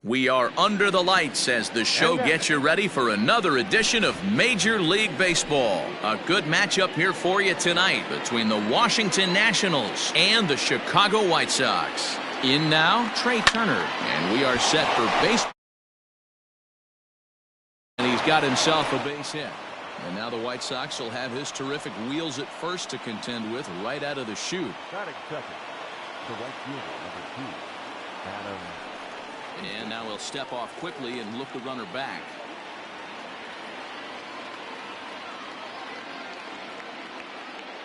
We are under the lights as the show gets you ready for another edition of Major League Baseball. A good matchup here for you tonight between the Washington Nationals and the Chicago White Sox. In now, Trey Turner, and we are set for baseball. And he's got himself a base hit. And now the White Sox will have his terrific wheels at first to contend with right out of the chute. Batting second, the right fielder, number 2, Adam. And now he'll step off quickly and look the runner back.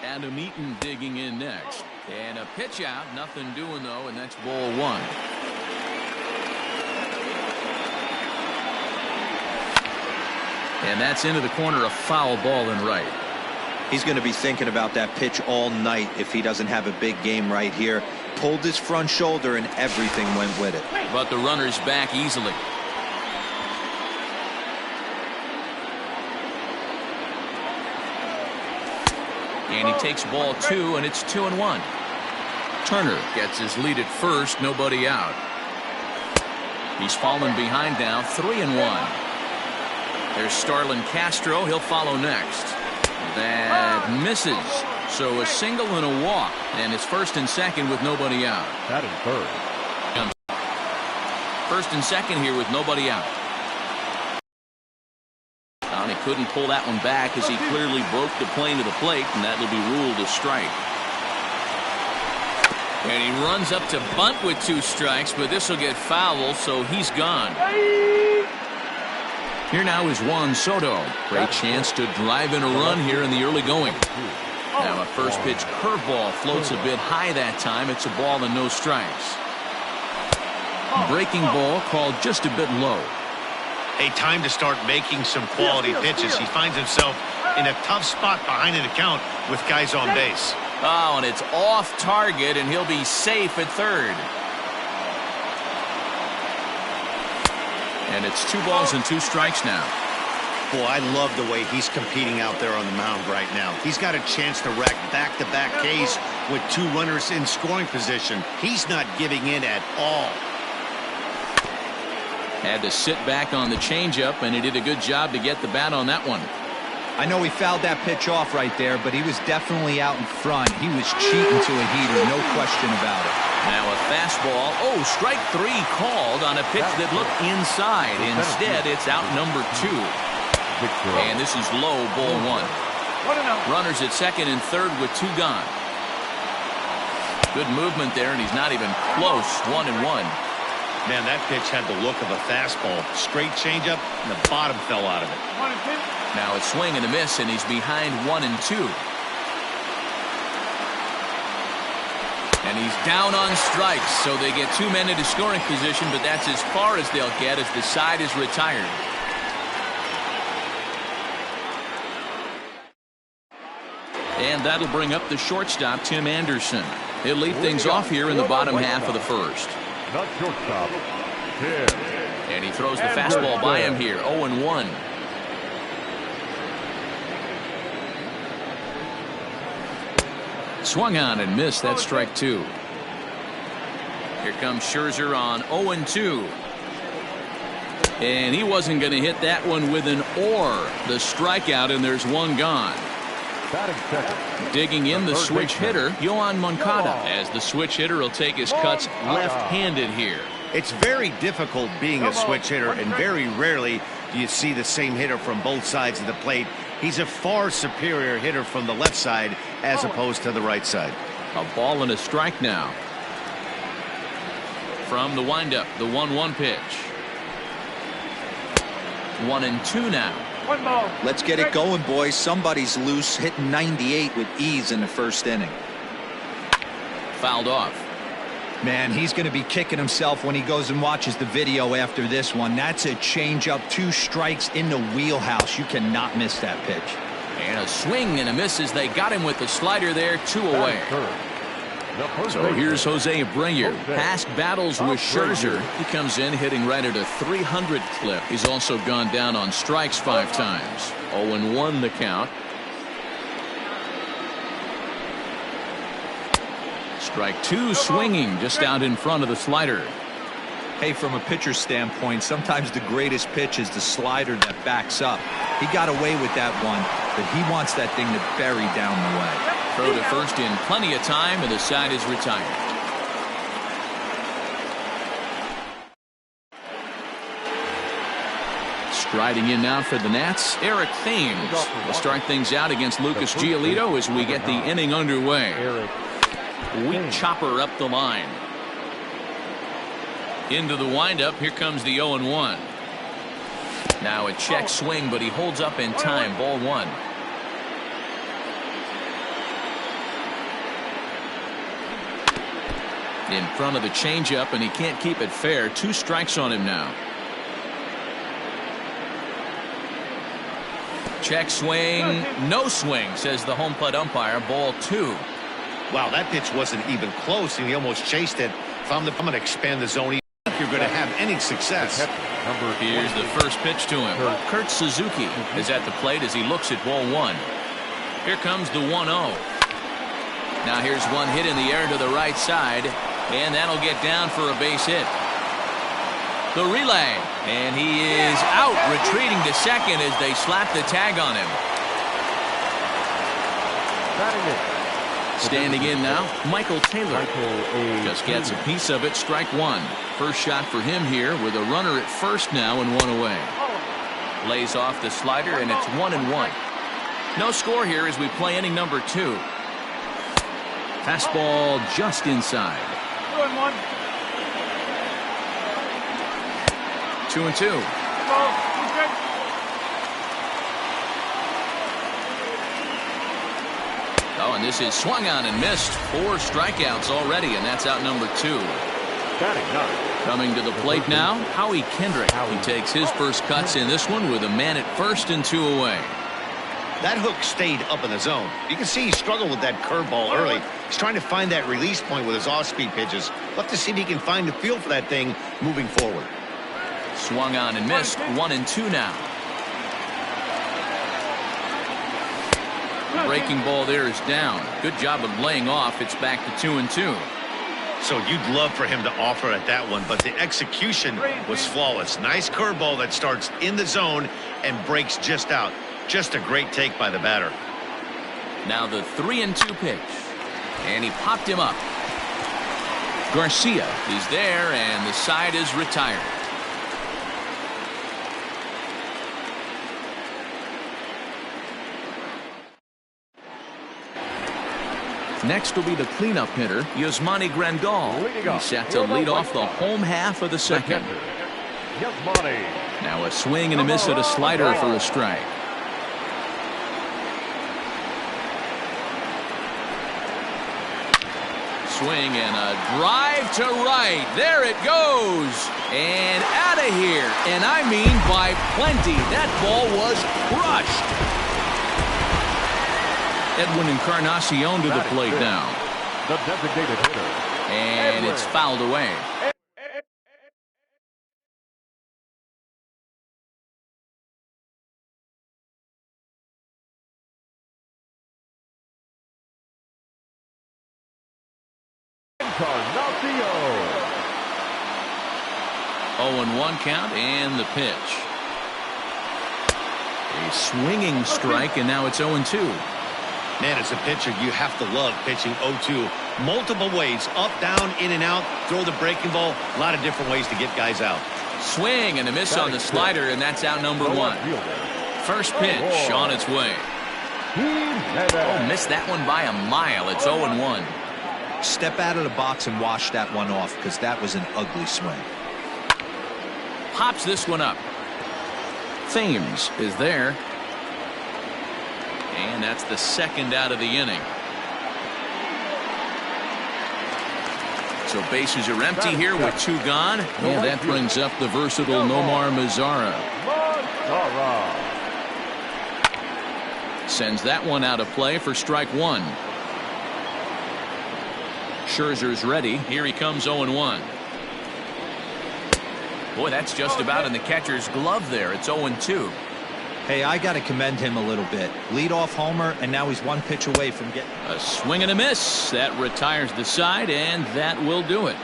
Adam Eaton digging in next. And a pitch out. Nothing doing, though, and that's ball 1. And that's into the corner, a foul ball in right. He's going to be thinking about that pitch all night if he doesn't have a big game right here. Pulled his front shoulder and everything went with it. But the runner's back easily. And he takes ball 2, and it's 2-1. Turner gets his lead at first, nobody out. He's fallen behind now, 3-1. There's Starlin Castro. He'll follow next. That misses. So a single and a walk. And it's first and second with nobody out. That is third. First and second here with nobody out. And he couldn't pull that one back as he clearly broke the plane to the plate, and that will be ruled a strike. And he runs up to bunt with 2 strikes, but this will get foul, so he's gone. Here now is Juan Soto. Great chance to drive in a run here in the early going. Now a first pitch curveball floats a bit high that time. It's a ball and no strikes. Breaking ball called just a bit low. A time to start making some quality pitches. He finds himself in a tough spot behind an account with guys on base. Oh, and it's off target, and he'll be safe at third. And it's 2 balls and 2 strikes now. Boy, I love the way he's competing out there on the mound right now. He's got a chance to rack back-to-back Ks with 2 runners in scoring position. He's not giving in at all. Had to sit back on the changeup, and he did a good job to get the bat on that one. I know he fouled that pitch off right there, but he was definitely out in front. He was cheating to a heater, no question about it. Now a fastball. Oh, strike 3 called on a pitch that looked inside. Instead, it's out number 2. And this is low, ball 1. Runners at second and third with 2 gone. Good movement there, and he's not even close. 1-1. Man, that pitch had the look of a fastball. Straight changeup, and the bottom fell out of it. Now a swing and a miss, and he's behind 1-2. And he's down on strikes, so they get 2 men into scoring position, but that's as far as they'll get as the side is retired. And that'll bring up the shortstop, Tim Anderson. He'll lead things off here in the bottom half of the first. Not shortstop, Tim. And he throws the fastball by him here, 0-1. Swung on and missed. That strike 2. Here comes Scherzer on 0-2. And he wasn't going to hit that one with an or. The strikeout, and there's 1 gone. Digging in the switch hitter, Yoan Moncada, as the switch hitter will take his cuts left-handed here. It's very difficult being a switch hitter, and very rarely do you see the same hitter from both sides of the plate. He's a far superior hitter from the left side as opposed to the right side. A ball and a strike now. From the windup, the 1-1 pitch. 1-2 now. Let's get it going, boys. Somebody's loose, hitting 98 with ease in the first inning. Fouled off. Man, he's going to be kicking himself when he goes and watches the video after this one. That's a changeup, 2 strikes in the wheelhouse. You cannot miss that pitch. And a swing and a miss as they got him with the slider there, 2 away. So here's Jose Abreu. Past battles with Scherzer. He comes in hitting right at a 300 clip. He's also gone down on strikes 5 times. 0-1 the count. Strike 2 swinging just out in front of the slider. Hey, from a pitcher's standpoint, sometimes the greatest pitch is the slider that backs up. He got away with that one, but he wants that thing to bury down the way. Throw to first in plenty of time, and the side is retired. Striding in now for the Nats, Eric Thames will start things out against Lucas Giolito as we get the inning underway. Weak chopper up the line. Into the windup, here comes the 0-1. Now a check swing, but he holds up in time. Ball one. In front of the changeup, and he can't keep it fair. 2 strikes on him now. Check swing, no swing, says the home plate umpire. Ball 2. Wow, that pitch wasn't even close, and he almost chased it. If I'm going to expand the zone, if you're going to have any success. Here's the first pitch to him. Kurt Suzuki is at the plate as he looks at ball 1. Here comes the 1-0. Now here's one hit in the air to the right side, and that'll get down for a base hit. The relay, and he is out, retreating to second as they slap the tag on him. Standing in now, Michael Taylor. Just gets a piece of it. Strike one. First shot for him here with a runner at first now and 1 away. Lays off the slider, and it's 1-1. No score here as we play inning number 2. Fastball just inside. 2-2. Oh, and this is swung on and missed. 4 strikeouts already, and that's out number 2. Coming to the plate now, Howie Kendrick. He takes his first cuts in this one with a man at first and 2 away. That hook stayed up in the zone. You can see he struggled with that curveball early. He's trying to find that release point with his off-speed pitches. We'll have to see if he can find the feel for that thing moving forward. Swung on and missed. 1-2 now. The breaking ball there is down. Good job of laying off. It's back to 2-2. So you'd love for him to offer at that one, but the execution was flawless. Nice curveball that starts in the zone and breaks just out. Just a great take by the batter. Now the 3-2 pitch. And he popped him up. Garcia is there, and the side is retired. Next will be the cleanup hitter, Yasmani Grandal. He's set to lead off the home half of the second. Now a swing and a miss at a slider for a strike. Swing and a drive to right. There it goes. And out of here. And I mean by plenty. That ball was crushed. Edwin Encarnacion to the plate now. The designated hitter. And it's fouled away. Encarnacion. 0-1 count and the pitch. A swinging strike, and now it's 0-2. Man, as a pitcher, you have to love pitching 0-2. Multiple ways, up, down, in and out, throw the breaking ball. A lot of different ways to get guys out. Swing and a miss on the slider, and that's out number 1. First pitch on its way. Oh, missed that one by a mile. It's 0-1. Step out of the box and wash that one off, because that was an ugly swing. Pops this one up. Thames is there. And that's the second out of the inning. So bases are empty here with 2 gone. And that brings up the versatile Nomar Mazara. Sends that one out of play for strike 1. Scherzer's ready. Here he comes 0-1. Boy, that's just about in the catcher's glove there. It's 0-2. Hey, I got to commend him a little bit. Leadoff homer, and now he's 1 pitch away from getting... A swing and a miss. That retires the side, and that will do it.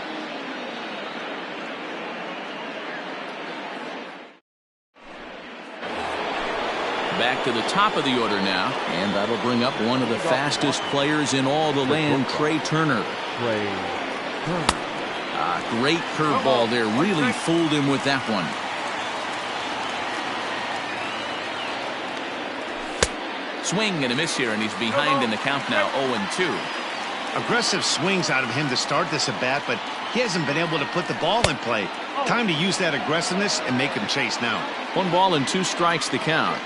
Back to the top of the order now, and that'll bring up one of the fastest players in all the land, Trey Turner. Great curveball there. Really fooled him with that one. Swing and a miss here, and he's behind in the count now, 0-2. Aggressive swings out of him to start this at bat, but he hasn't been able to put the ball in play. Time to use that aggressiveness and make him chase now. 1 ball and 2 strikes the count.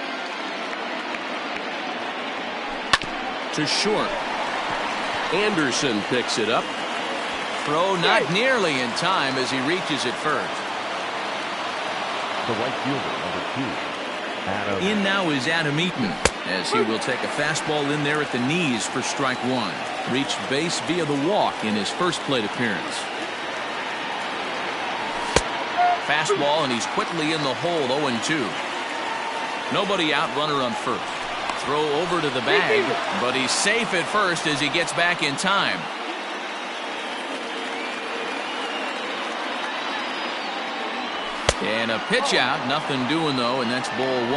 To short. Anderson picks it up. Throw not nearly in time as he reaches it first. The right fielder, number 2, Adam. In now is Adam Eaton, as he will take a fastball in there at the knees for strike 1. Reached base via the walk in his first plate appearance. Fastball, and he's quickly in the hole, 0-2. Nobody out, runner on first. Throw over to the bag, but he's safe at first as he gets back in time. And a pitch out, nothing doing though, and that's ball 1.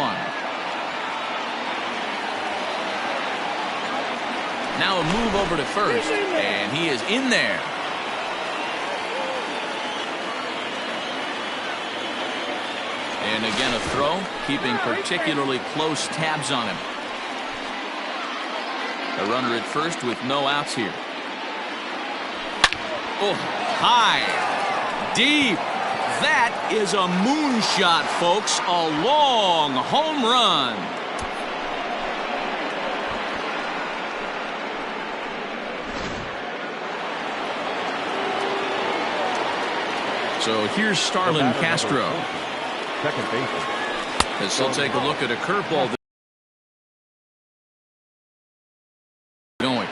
Now a move over to first, and he is in there. And again a throw, keeping particularly close tabs on him. A runner at first with no outs here. Oh, high, deep. That is a moonshot, folks. A long home run. So here's Starlin Castro. Second baseman. As he'll take a look at a curveball going.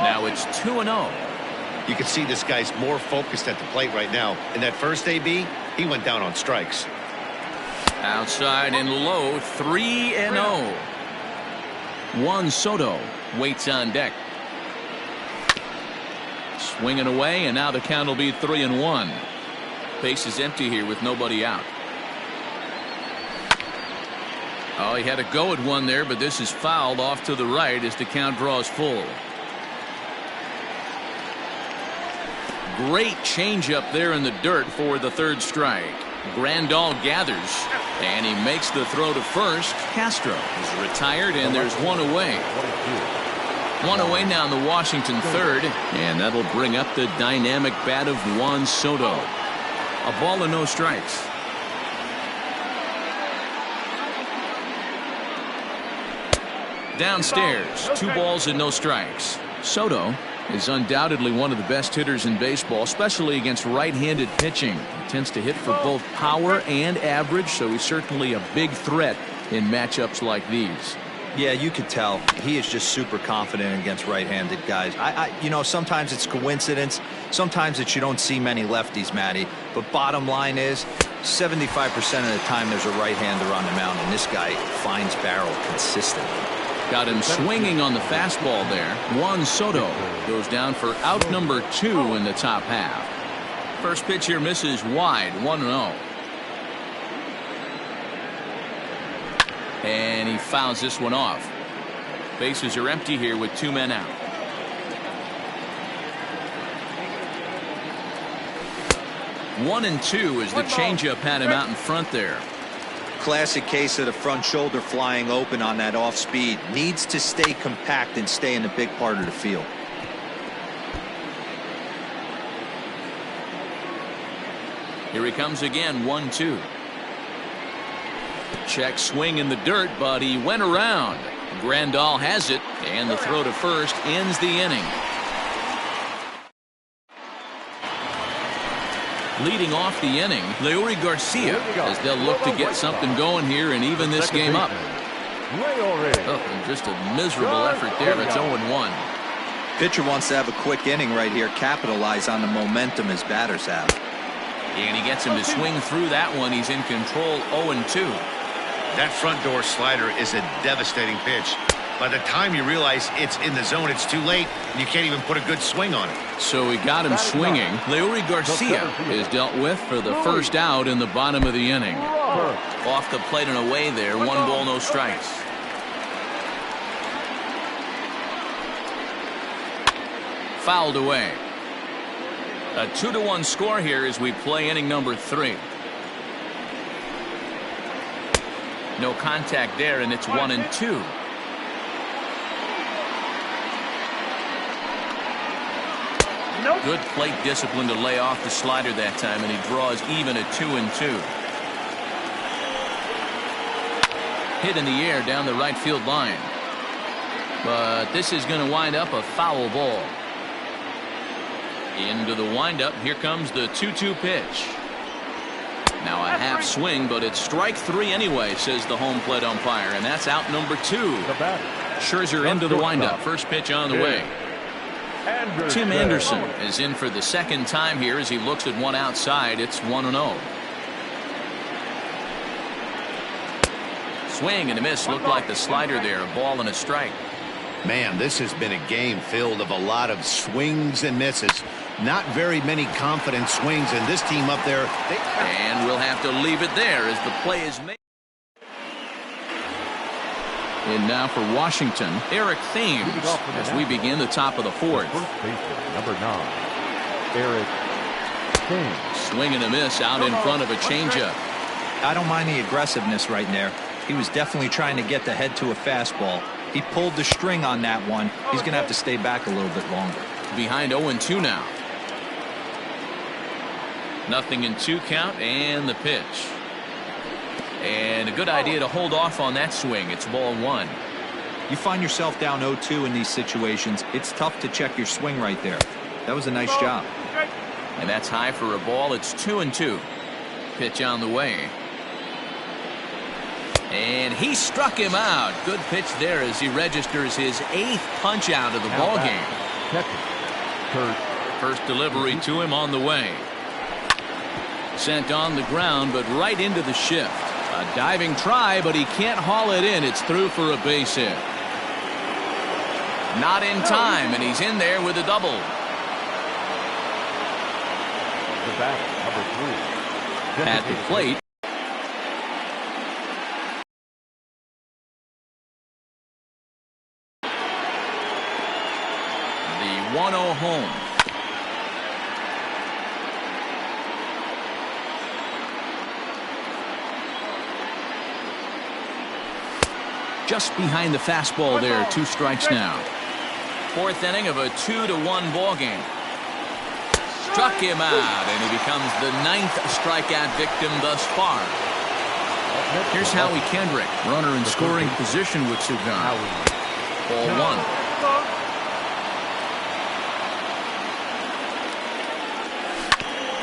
Now it's 2-0. You can see this guy's more focused at the plate right now. In that first AB, he went down on strikes. Outside and low, 3-0. Juan Soto waits on deck. Swinging away, and now the count will be 3-1. Base is empty here with nobody out. Oh, he had to go at one there, but this is fouled off to the right as the count draws full. Great changeup there in the dirt for the third strike. Grandal gathers, and he makes the throw to first. Castro is retired, and there's one away. 1 away now in the Washington third, and that'll bring up the dynamic bat of Juan Soto. A ball and no strikes. Downstairs, 2 balls and no strikes. Soto is undoubtedly one of the best hitters in baseball, especially against right-handed pitching. He tends to hit for both power and average, so he's certainly a big threat in matchups like these. Yeah, you could tell he is just super confident against right-handed guys. You know, sometimes it's coincidence. Sometimes it's you don't see many lefties, Matty. But bottom line is 75% of the time there's a right-hander on the mound, and this guy finds barrel consistently. Got him swinging on the fastball there. Juan Soto goes down for out number 2 in the top half. First pitch here misses wide, 1-0. And he fouls this one off. Bases are empty here with 2 men out. One and 2 as the changeup had him out in front there. Classic case of the front shoulder flying open on that off speed. Needs to stay compact and stay in the big part of the field. Here he comes again, 1-2. Check swing in the dirt, but he went around. Grandal has it, and the throw to first ends the inning. Leading off the inning, Leury Garcia, as they'll look to get something going here and even this game up. Oh, and just a miserable effort there. It's 0-1. Pitcher wants to have a quick inning right here, capitalize on the momentum his batters have. And he gets him to swing through that one. He's in control, 0-2. That front door slider is a devastating pitch. By the time you realize it's in the zone, it's too late, and you can't even put a good swing on it. So he got him swinging. Leury Garcia is dealt with for the first out in the bottom of the inning. Off the plate and away there. 1 ball, no strikes. Fouled away. A 2-1 score here as we play inning number 3. No contact there, and it's 1-2. Good plate discipline to lay off the slider that time, and he draws even at 2-2. Hit in the air down the right field line. But this is going to wind up a foul ball. Into the windup. Here comes the 2-2 pitch. Now a half swing, but it's strike 3 anyway, says the home plate umpire, and that's out number 2. Scherzer into the windup. First pitch on the way. Tim Anderson is in for the second time here as he looks at one outside. It's 1-0. Swing and a miss. Looked like the slider there. A ball and a strike. Man, this has been a game filled of a lot of swings and misses. Not very many confident swings, and this team up there. And we'll have to leave it there as the play is made. And now for Washington, Eric Thames as we begin the top of the 4th. Number 9, Eric Thames. Swing and a miss out in front of a changeup. I don't mind the aggressiveness right there. He was definitely trying to get the head to a fastball. He pulled the string on that one. He's going to have to stay back a little bit longer. Behind 0-2 now. 0-2 count and the pitch. And a good idea to hold off on that swing. It's ball 1. You find yourself down 0-2 in these situations. It's tough to check your swing right there. That was a nice job. And that's high for a ball. It's 2-2. Pitch on the way. And he struck him out. Good pitch there as he registers his 8th punch out of the ball game. First delivery to him on the way. Sent on the ground, but right into the shift. A diving try, but he can't haul it in. It's through for a base hit. Not in time, and he's in there with a double. The batter, number 3. At the plate. The 1-0 home. Just behind the fastball there. 2 strikes now. 4th inning of a 2-1 ball game. Struck him out, and he becomes the 9th strikeout victim thus far. Here's Howie Kendrick, runner in scoring position with Cigar. Ball 1.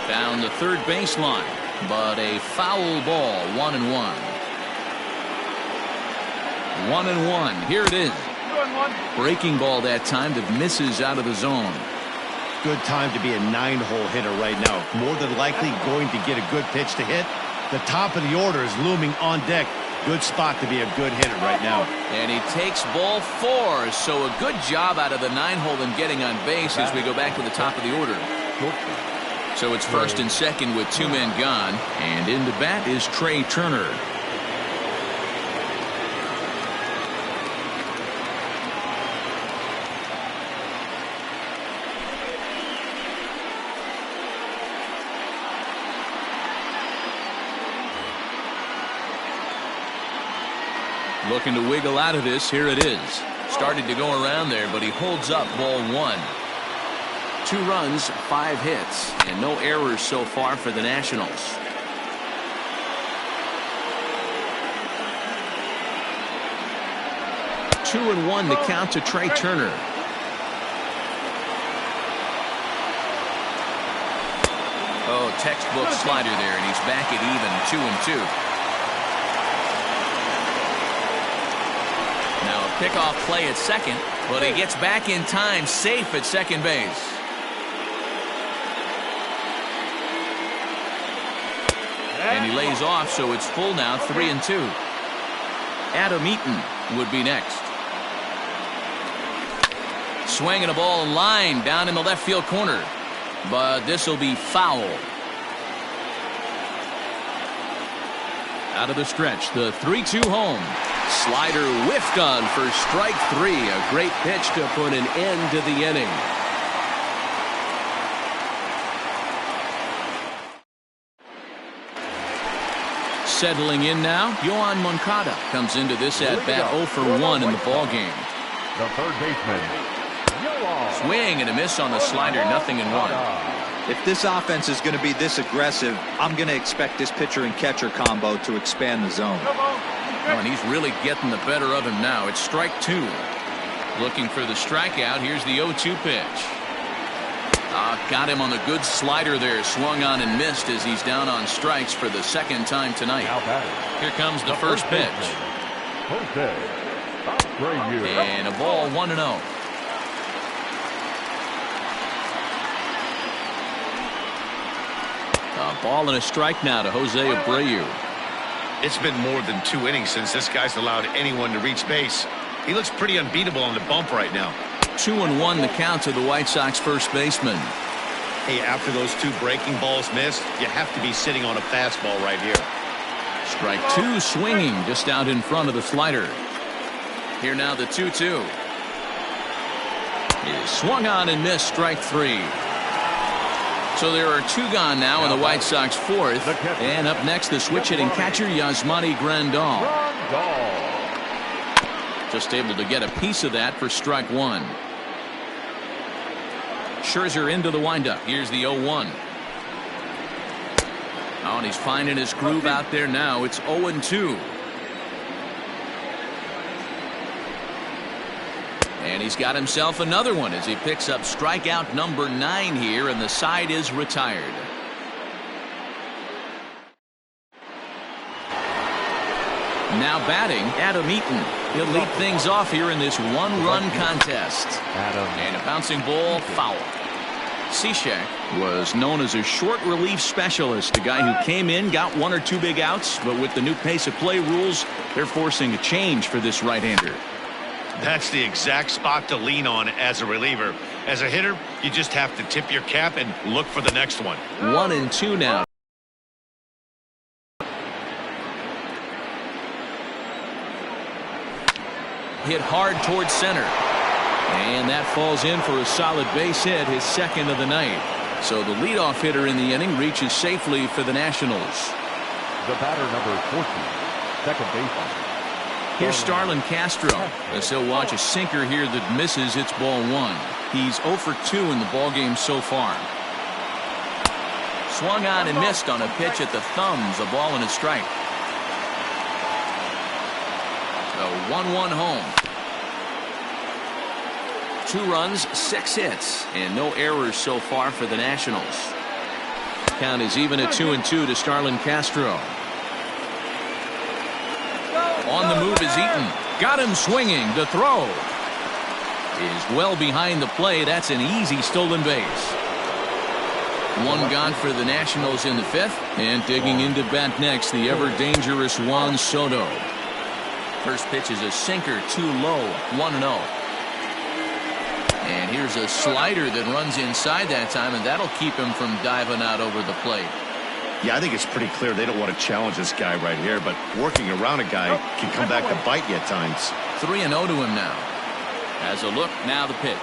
Down the third baseline, but a foul ball. 1-1. 1-1. Here it is. Breaking ball that time that misses out of the zone. Good time to be a 9-hole hitter right now. More than likely going to get a good pitch to hit. The top of the order is looming on deck. Good spot to be a good hitter right now. And he takes ball 4. So a good job out of the 9-hole and getting on base as we go back to the top of the order. So it's first and second with 2 men gone. And in to bat is Trey Turner. Looking to wiggle out of this. Here it is. Started to go around there, but he holds up ball 1. 2 runs, 5 hits, and no errors so far for the Nationals. Two and 1 to count to Trey Turner. Oh, textbook slider there, and he's back at even 2-2. Now a pickoff play at second, but he gets back in time, safe at second base. And he lays off, so it's full now, 3-2. Adam Eaton would be next. swing and a ball in line down in the left field corner. But this will be foul. Out of the stretch, the 3-2 home. Slider whiffed on for strike 3. A great pitch to put an end to the inning. Settling in now, Yoan Moncada comes into this at-bat 0 for 1 in the ballgame. The third baseman, Yoan. Swing and a miss on the slider, 0-1. If this offense is going to be this aggressive, I'm going to expect this pitcher and catcher combo to expand the zone. Oh, and he's really getting the better of him now. It's strike 2. Looking for the strikeout. Here's the 0-2 pitch. Got him on the good slider there. Swung on and missed as he's down on strikes for the second time tonight. Here comes the first pitch. And a ball, 1-0. A ball and a strike now to Jose Abreu. It's been more than 2 innings since this guy's allowed anyone to reach base. He looks pretty unbeatable on the bump right now. 2-1 the count to the White Sox first baseman. Hey, after those 2 breaking balls missed, you have to be sitting on a fastball right here. Strike 2 swinging just out in front of the slider. Here now the 2-2. He swung on and missed, strike 3. So there are 2 gone now in the White Sox fourth. And up next, the switch hitting catcher, Yasmani Grandal. Just able to get a piece of that for strike 1. Scherzer into the windup. Here's the 0-1. Oh, and he's finding his groove out there now. It's 0-2. And he's got himself another one as he picks up strikeout number 9 here, and the side is retired. Now batting, Adam Eaton. He'll lead things off here in this 1-run contest. And a bouncing ball, foul. Cishek was known as a short relief specialist, a guy who came in, got 1 or 2 big outs, but with the new pace of play rules, they're forcing a change for this right-hander. That's the exact spot to lean on as a reliever. As a hitter, you just have to tip your cap and look for the next one. 1-2 now. Hit hard towards center. And that falls in for a solid base hit, his second of the night. So the leadoff hitter in the inning reaches safely for the Nationals. The batter, number 14, second baseman. Here's Starlin Castro as he'll watch a sinker here that misses. It's ball 1. He's 0 for 2 in the ballgame so far. Swung on and missed on a pitch at the thumbs. A ball and a strike. A 1-1 home. 2 runs, 6 hits, and no errors so far for the Nationals. Count is even at 2-2 to Starlin Castro. On the move is Eaton. Got him swinging. The throw is well behind the play. That's an easy stolen base. 1 gone for the Nationals in the 5th. And digging into bat next, the ever-dangerous Juan Soto. First pitch is a sinker, too low, 1-0. And here's a slider that runs inside that time, and that'll keep him from diving out over the plate. Yeah, I think it's pretty clear they don't want to challenge this guy right here, but working around a guy can come back to bite you at times. 3-0 to him now. As a look, now the pitch.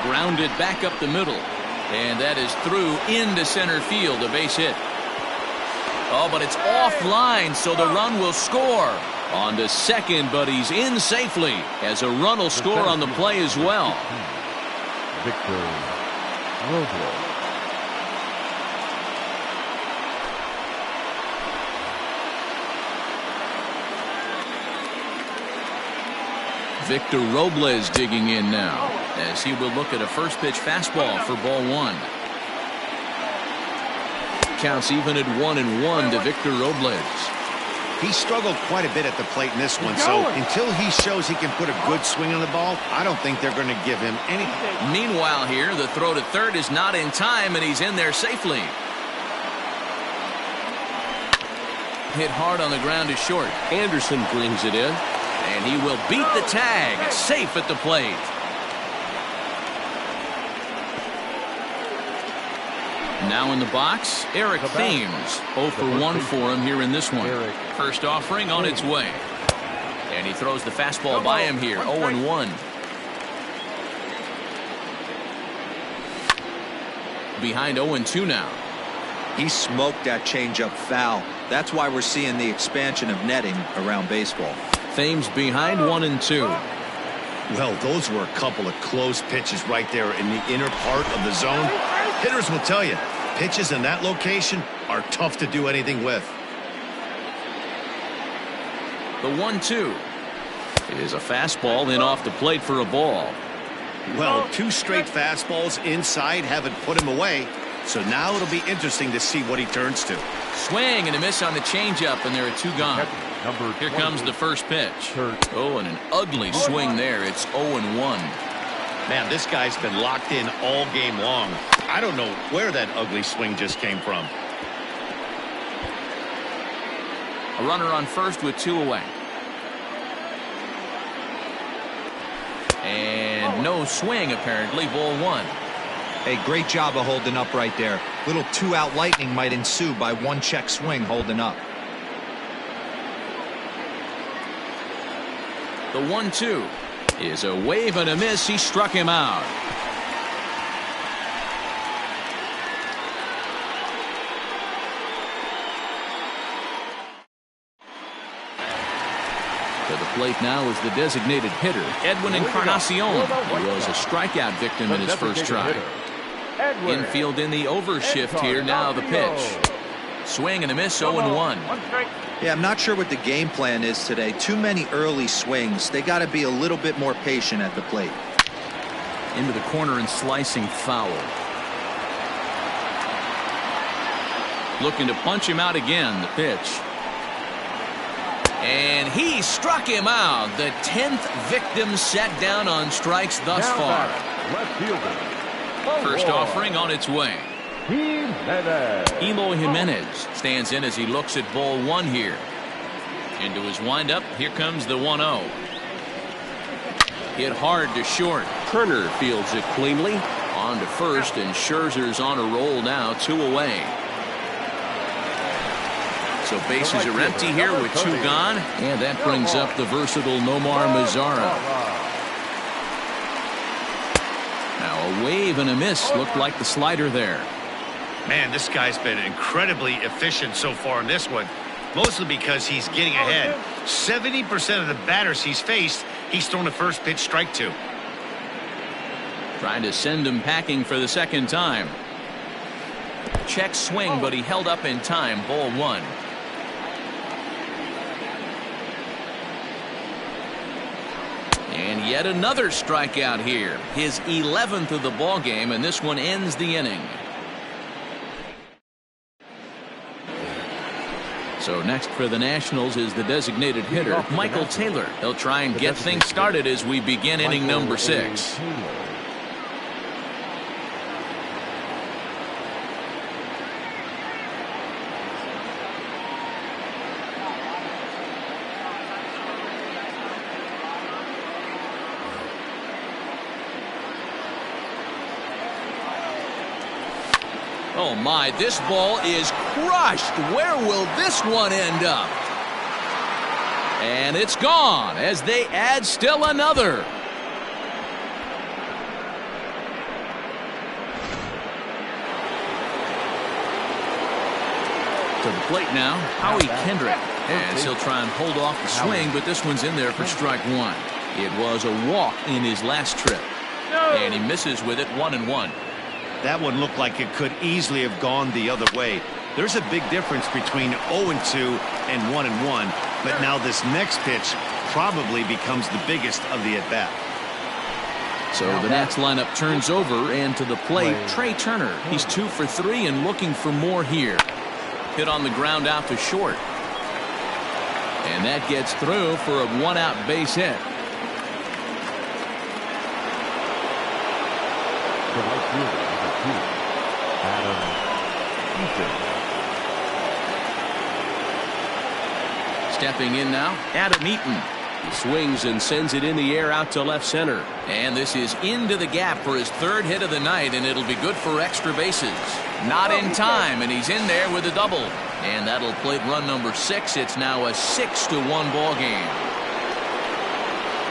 Grounded back up the middle. And that is through into center field, a base hit. Oh, but it's offline, so the run will score. On to second, but he's in safely as a run will score on the play as well. Victor Robles. Victor Robles digging in now as he will look at a first pitch fastball for ball 1. Counts even at 1-1 to Victor Robles. He struggled quite a bit at the plate in this one, so until he shows he can put a good swing on the ball, I don't think they're going to give him anything. Meanwhile here, the throw to third is not in time, and he's in there safely. Hit hard on the ground to short. Anderson brings it in. And he will beat the tag. Safe at the plate. Now in the box, Eric Thames. 0 for 1 for him here in this one. First offering on its way. And he throws the fastball by him here. 0-1. Behind 0-2 now. He smoked that changeup foul. That's why we're seeing the expansion of netting around baseball. Thames behind 1-2. Well, those were a couple of close pitches right there in the inner part of the zone. Hitters will tell you, pitches in that location are tough to do anything with. The 1-2 is a fastball in off the plate for a ball. Well, 2 straight fastballs inside haven't put him away. So now it'll be interesting to see what he turns to. Swing and a miss on the changeup, and there are 2 gone. Here comes the first pitch. Oh, and an ugly swing there. It's 0-1. Man, this guy's been locked in all game long. I don't know where that ugly swing just came from. A runner on first with 2 away. And no swing, apparently. Ball 1. Hey, great job of holding up right there. Little 2-out lightning might ensue by 1 check swing holding up. The 1-2 is a wave and a miss. He struck him out. To the plate now is the designated hitter, Edwin Encarnacion. He was a strikeout victim in his first try. Infield in the overshift here. Now the pitch. Swing and a miss. 0-1. Yeah, I'm not sure what the game plan is today. Too many early swings. They got to be a little bit more patient at the plate. Into the corner and slicing foul. Looking to punch him out again. The pitch. And he struck him out. The 10th victim set down on strikes thus far. First offering on its way. Eloy Jimenez stands in as he looks at ball 1 here. Into his windup. Here comes the 1-0. Hit hard to short. Turner fields it cleanly. On to first, and Scherzer's on a roll now. 2 away. So bases are empty here with 2 gone. And that brings up the versatile Nomar Mazara. Now a wave and a miss. Looked like the slider there. Man, this guy's been incredibly efficient so far in this one. Mostly because he's getting ahead. 70% of the batters he's faced, he's thrown a first pitch strike to. Trying to send him packing for the second time. Check swing, but he held up in time. Ball 1. And yet another strikeout here. His 11th of the ball game, and this one ends the inning. So next for the Nationals is the designated hitter, Michael Taylor. He'll try and get things started as we begin inning number 6. Oh my, this ball is crushed. Where will this one end up? And it's gone as they add still another. To the plate now, Howie Kendrick. As he'll try and hold off the swing, but this one's in there for strike 1. It was a walk in his last trip. And he misses with it. 1-1. That one looked like it could easily have gone the other way. There's a big difference between 0-2 and 1-1, but now this next pitch probably becomes the biggest of the at-bat. So the Nats lineup turns over, and to the plate, Trey Turner. He's 2 for 3 and looking for more here. Hit on the ground out to short. And that gets through for a 1-out base hit. The right fielder, number 2, Adam Eaton. Stepping in now, Adam Eaton. He swings and sends it in the air out to left center. And this is into the gap for his third hit of the night, and it'll be good for extra bases. Not in time, and he's in there with a double. And that'll plate run number 6. It's now a 6-1 ball game.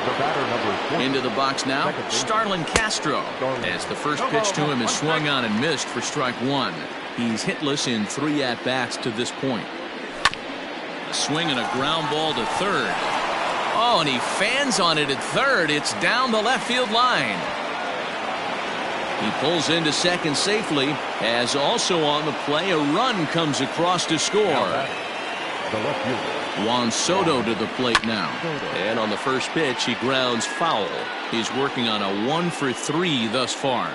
The batter, number 20. Into the box now, Starlin Castro. As the first pitch to him is swung on and missed for strike 1. He's hitless in 3 at-bats to this point. A swing and a ground ball to third. Oh, and he fans on it at third. It's down the left field line. He pulls into second safely, as also on the play a run comes across to score. The left fielder, Juan Soto to the plate now. And on the first pitch, he grounds foul. He's working on a 1-for-3 thus far.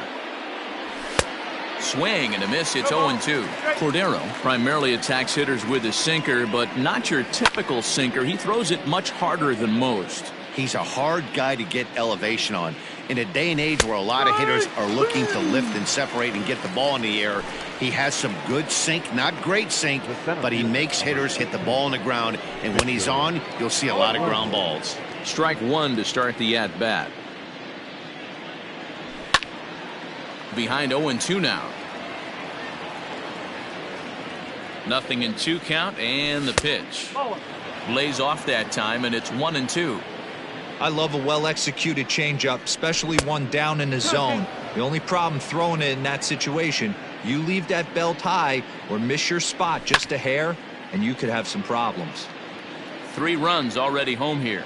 Swing and a miss. It's 0-2. Cordero primarily attacks hitters with a sinker, but not your typical sinker. He throws it much harder than most. He's a hard guy to get elevation on. In a day and age where a lot of hitters are looking to lift and separate and get the ball in the air, he has some good sink, not great sink, but he makes hitters hit the ball on the ground, and when he's on, you'll see a lot of ground balls. Strike 1 to start the at-bat. Behind 0-2 now. Nothing in 2 count, and the pitch. Lays off that time, and it's 1-2. I love a well-executed changeup, especially one down in the zone. The only problem throwing it in that situation, you leave that belt high or miss your spot just a hair, and you could have some problems. 3 runs already home here.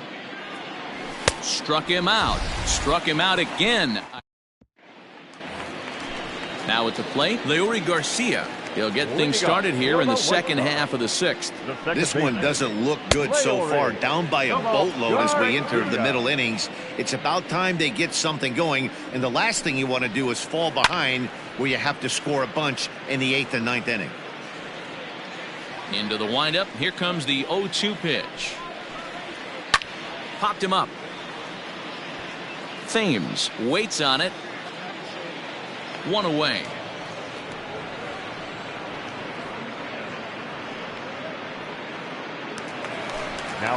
Struck him out. Struck him out again. Now at the plate, Leury Garcia. He'll get things started here in the second half of the 6th. This one doesn't look good so far. Down by a boatload as we enter the middle innings. It's about time they get something going, and the last thing you want to do is fall behind where you have to score a bunch in the 8th and 9th inning. Into the windup. Here comes the 0-2 pitch. Popped him up. Thames waits on it. 1 away.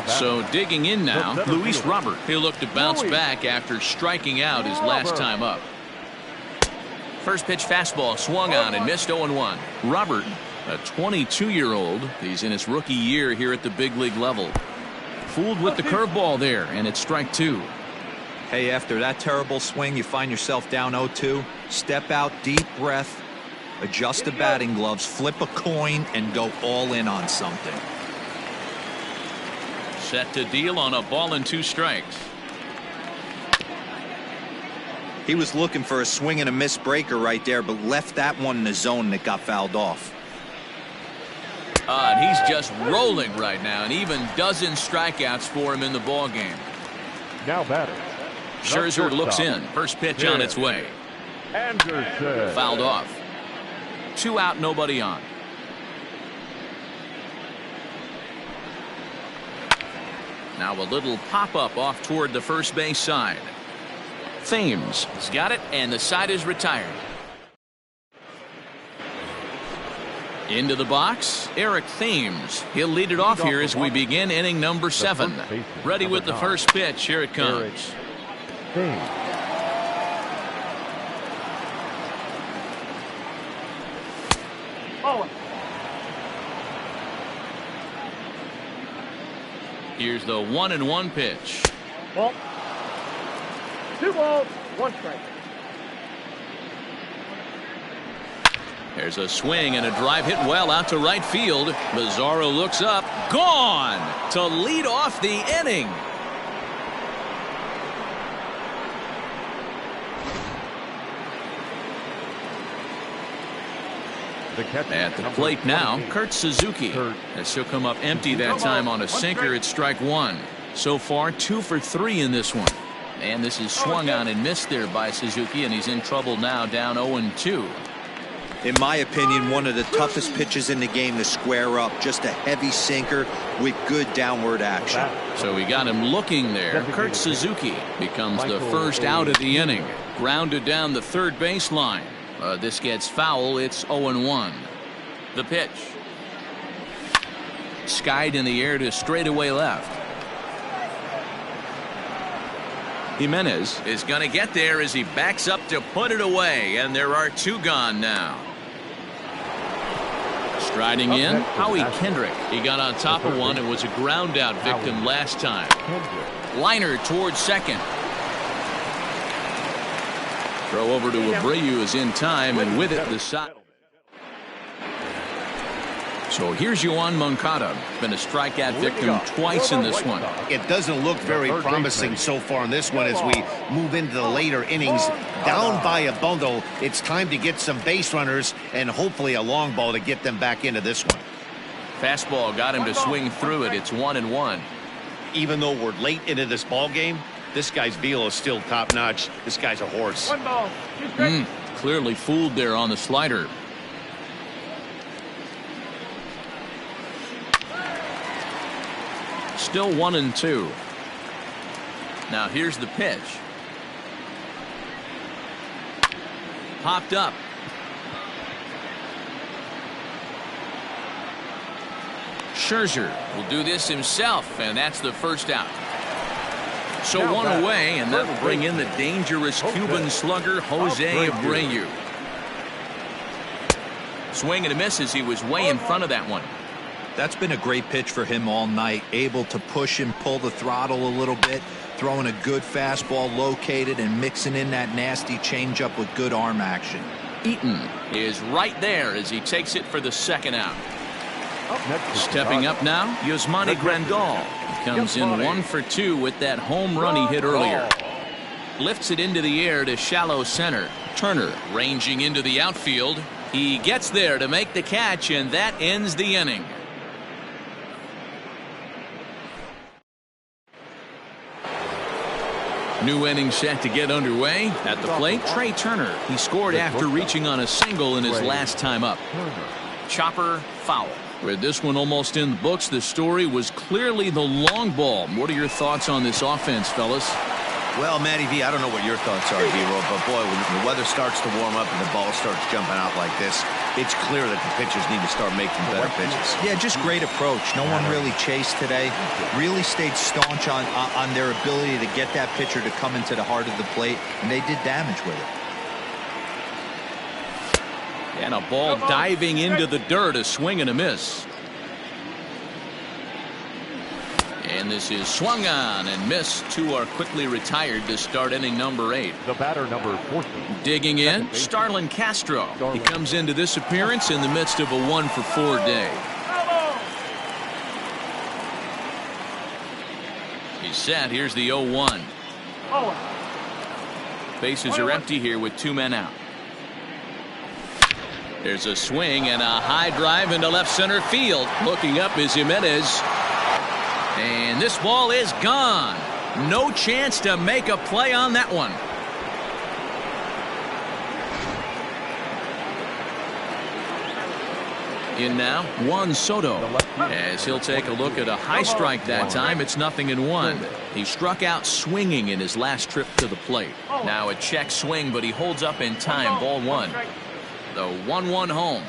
So digging in now, Luis Robert. He'll look to bounce back after striking out his last time up. First pitch fastball swung on and missed 0-1. Robert, a 22-year-old. He's in his rookie year here at the big league level. Fooled with the curveball there, and it's strike 2. Hey, after that terrible swing, you find yourself down 0-2. Step out, deep breath, adjust the batting gloves, flip a coin, and go all in on something. Set to deal on a ball and 2 strikes. He was looking for a swing and a miss breaker right there, but left that one in the zone that got fouled off. And he's just rolling right now, and even dozen strikeouts for him in the ball game. now batter. Scherzer looks in. First pitch on its way. Anderson. Fouled off. 2 out, nobody on. Now a little pop-up off toward the first base side. Thames has got it, and the side is retired. Into the box, Eric Thames. He'll lead it off here as we begin inning number 7. Ready with the first pitch. Here it comes. Here's the 1-1 pitch. Ball. 2 balls, 1 strike. There's a swing and a drive hit well out to right field. Mazzaro looks up. Gone to lead off the inning. At the plate now, Kurt Suzuki. As he'll come up empty that time on a sinker at strike 1. So far 2 for 3 in this one. And this is swung on and missed there by Suzuki, and he's in trouble now, down 0-2. In my opinion, one of the toughest pitches in the game to square up. Just a heavy sinker with good downward action. So we got him looking there. Kurt Suzuki becomes the first out of the inning. Grounded down the third baseline. This gets foul. It's 0-1. The pitch. skied in the air to straightaway left. Jimenez is going to get there as he backs up to put it away, and there are 2 gone now. Striding in, Howie Kendrick. He got on top of one and was a ground out victim last time. Liner towards second. Throw over to Abreu is in time, and with it the side. So here's Yoan Moncada. Been a strikeout victim twice in this one. It doesn't look very promising so far in this one as we move into the later innings. Down by a bundle, it's time to get some base runners and hopefully a long ball to get them back into this one. Fastball got him to swing through it. It's 1-1. Even though we're late into this ball game, this guy's velo is still top notch. This guy's a horse. 1 ball. Clearly fooled there on the slider. Still 1-2. Now here's the pitch. Popped up. Scherzer will do this himself, and that's the first out. So one away, and that'll bring in the dangerous Cuban slugger Jose Abreu. Swing and a miss as he was way in front of that one. That's been a great pitch for him all night. Able to push and pull the throttle a little bit, throwing a good fastball located and mixing in that nasty changeup with good arm action. Eaton is right there as he takes it for the second out. Stepping up now, Yasmani Grandal. He comes in 1 for 2 with that home run he hit earlier. Lifts it into the air to shallow center. Turner ranging into the outfield. He gets there to make the catch, and that ends the inning. New inning set to get underway. At the plate, Trey Turner. He scored after reaching on a single in his last time up. Chopper foul. With this one almost in the books, the story was clearly the long ball. What are your thoughts on this offense, fellas? Well, Matty V, I don't know what your thoughts are, Hero, but boy, when the weather starts to warm up and the ball starts jumping out like this, it's clear that the pitchers need to start making better pitches. Yeah, just great approach. No one really chased today. Really stayed staunch on their ability to get that pitcher to come into the heart of the plate, and they did damage with it. And a ball diving into the dirt, a swing and a miss. And this is swung on and missed. 2 are quickly retired to start inning number 8. The batter number 14. Digging in, Starlin Castro. He comes into this appearance in the midst of a 1 for 4 day. He's set. Here's the 0-1. Bases are empty here with 2 men out. There's a swing and a high drive into left center field. Looking up is Jimenez. And this ball is gone. No chance to make a play on that one. In now, Juan Soto. As he'll take a look at a high strike that time, it's 0-1. He struck out swinging in his last trip to the plate. Now a check swing, but he holds up in time. Ball 1. The 1-1 home.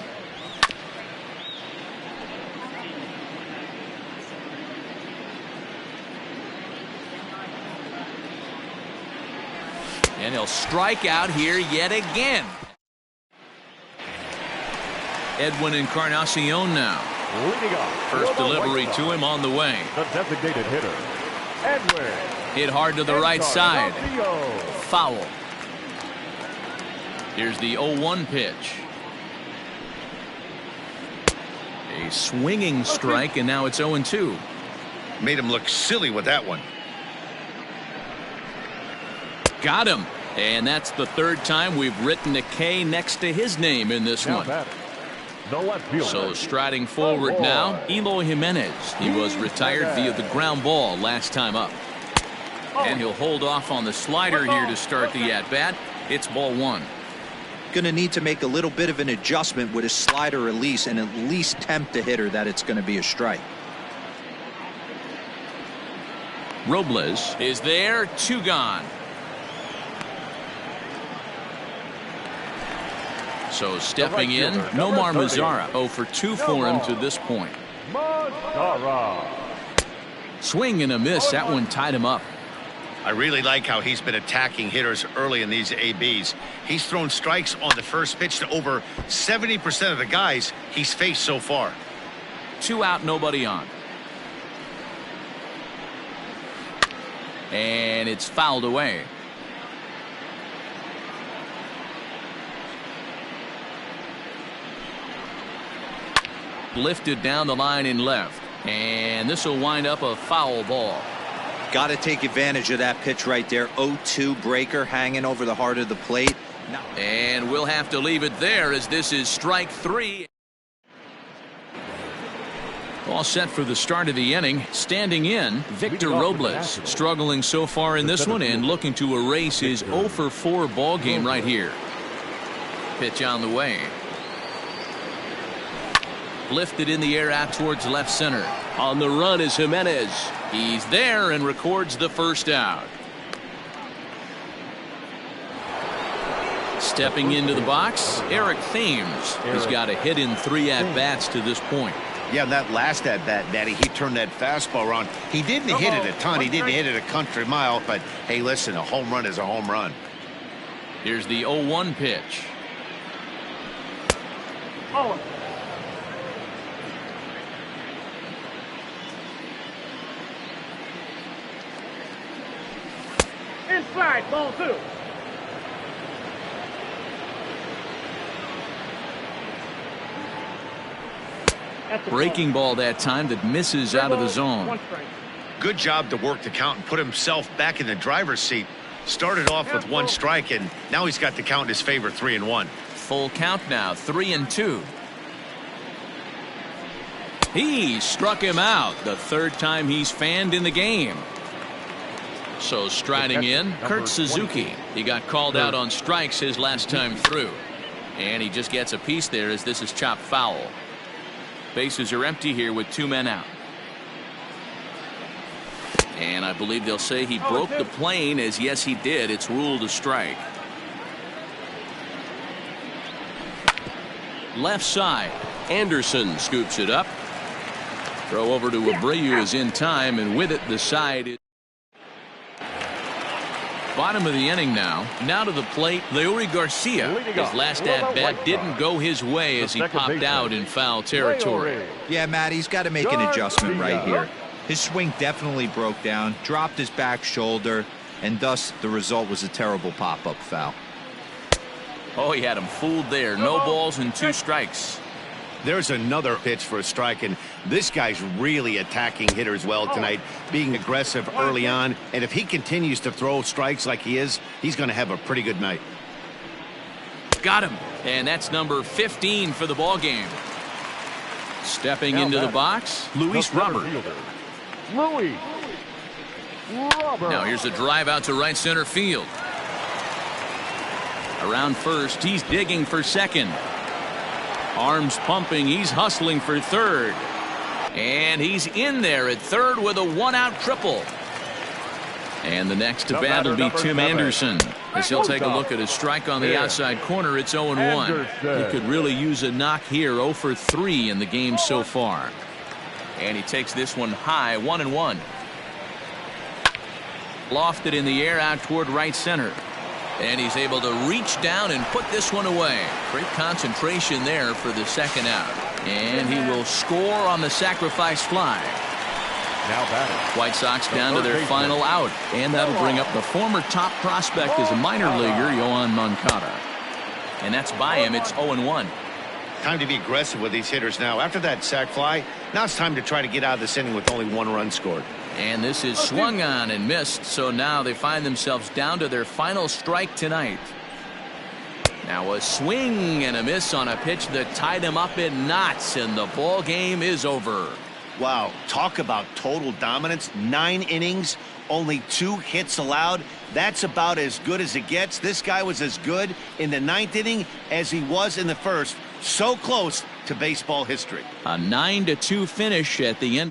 And he'll strike out here yet again. Edwin Encarnacion now. First delivery to him on the way. The designated hitter, Edwin. Hit hard to the right side. Foul. Here's the 0-1 pitch. A swinging strike, and now it's 0-2. Made him look silly with that one. Got him. And that's the 3rd time we've written a K next to his name in this one. So striding forward now, Eloy Jimenez. He was retired via the ground ball last time up. And he'll hold off on the slider here to start the at-bat. It's ball 1. Going to need to make a little bit of an adjustment with his slider release and at least tempt the hitter that it's going to be a strike. Robles is there. 2 gone. So stepping in, Nomar Mazara. 0 for 2 for him to this point. Moncada. Swing and a miss. That one tied him up. I really like how he's been attacking hitters early in these ABs. He's thrown strikes on the first pitch to over 70% of the guys he's faced so far. 2 out, nobody on. And it's fouled away. Lifted down the line in left. And this will wind up a foul ball. Got to take advantage of that pitch right there. 0-2 breaker hanging over the heart of the plate. And we'll have to leave it there as this is strike 3. All set for the start of the inning. Standing in, Victor Robles. Struggling so far in this one and looking to erase his 0-for-4 ball game right here. Pitch on the way. Lifted in the air out towards left center. On the run is Jimenez. He's there and records the first out. Stepping into the box, Eric Thames. He's got a hit in 3 at-bats to this point. Yeah, that last at-bat, Natty, he turned that fastball around. He didn't hit it a ton. He didn't hit it a country mile. But, hey, listen, a home run is a home run. Here's the 0-1 pitch. Oh. Inside, ball 2. Breaking ball that time that misses out of the zone. 1 strike. Good job to work the count and put himself back in the driver's seat. Started off with 1 strike, and now he's got the count in his favor, 3-1. Full count now, 3-2. He struck him out, the 3rd time he's fanned in the game. So striding in, Kurt Suzuki. He got called out on strikes his last time through. And he just gets a piece there as this is chopped foul. Bases are empty here with 2 men out. And I believe they'll say he broke the plane, as yes he did. It's ruled a strike. Left side. Anderson scoops it up. Throw over to Abreu is in time, and with it the side is bottom of the inning now. Now to the plate, Leury Garcia. His last at-bat didn't go his way as he popped out in foul territory. Yeah, Matt, he's got to make an adjustment right here. His swing definitely broke down, dropped his back shoulder, and thus the result was a terrible pop-up foul. Oh, he had him fooled there. No balls and 2 strikes. There's another pitch for a strike, and this guy's really attacking hitters well tonight, being aggressive early on. And if he continues to throw strikes like he is, he's going to have a pretty good night. Got him. And that's number 15 for the ball game. Stepping into the box, Luis Robert. Luis Robert. Now here's a drive out to right center field. Around first, he's digging for second. Arms pumping, he's hustling for third. And he's in there at third with a 1-out triple. And the next to bat will be Tim Anderson, as he'll take a look at a strike on the outside corner. It's 0-1. He could really use a knock here. 0 for 3 in the game so far. And he takes this one high, 1-1. Lofted in the air out toward right center. And he's able to reach down and put this one away. Great concentration there for the second out. And he will score on the sacrifice fly. Now batting. White Sox down to their final out. And that'll bring up the former top prospect as a minor leaguer, Yoan Moncada. And that's by him. It's 0-1. Time to be aggressive with these hitters now. After that sac fly, now it's time to try to get out of this inning with only 1 run scored. And this is swung on and missed, so now they find themselves down to their final strike tonight. Now a swing and a miss on a pitch that tied him up in knots, and the ball game is over. Wow, talk about total dominance. 9 innings, only 2 hits allowed. That's about as good as it gets. This guy was as good in the 9th inning as he was in the 1st. So close to baseball history. A 9-2 finish at the end.